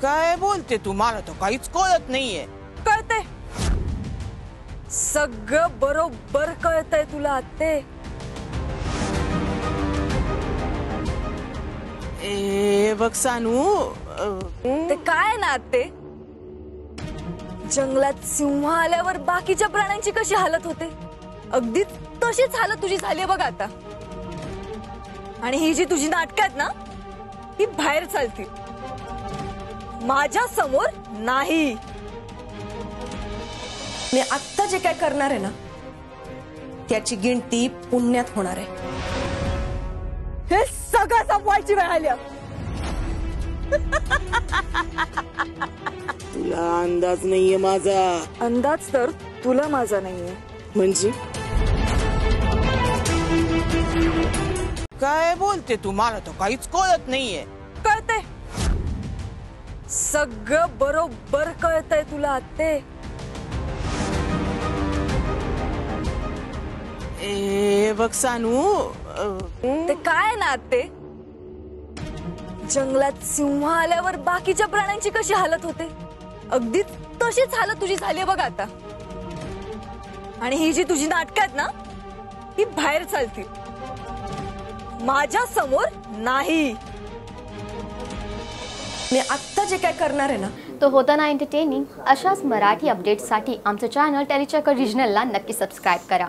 काय बोलते तू? मला तर काहीच कळत नाहीये. कळते, सगळं बरोबर कळतंय तुला आत्ते. बघ सानू, ते काय ना आत्ते, जंगलात सिंह आल्यावर बाकीच्या प्राण्यांची कशी हालत होते, अगदी तशीच हालत तुझी झाली बघ आता. आणि ही जी तुझी नाटक आहेत ना, ही बाहेर चालती, माझ्या समोर नाही. मी आत्ता जे काय करणार आहे ना, त्याची गिनती पुण्यात होणार आहे. हे सगळं संपवायची वेळ आली. तुला अंदाज नाहीये माझा. अंदाज तर तुला माझा नाहीये. म्हणजे काय बोलते तू? मला तर काहीच कळत नाहीये. कळते, सगळं बरोबर कळतंय तुला आत्ते. बघ सानू, ते काय ना आत्ते, जंगलात सिंह आल्यावर बाकीच्या प्राण्यांची कशी हालत होते, अगदी तशीच हालत तुझी झाली बघ आता. आणि ही जी तुझी नाटक आहेत ना, ही बाहेर चालती, माझ्या समोर नाही. मी आत्ता जे काय करणार आहे ना, तो होता ना एंटरटेनिंग. अशाच मराठी अपडेट्ससाठी आमचं चॅनल टेलीचक्कर रिजनलला नक्की सबस्क्राईब करा.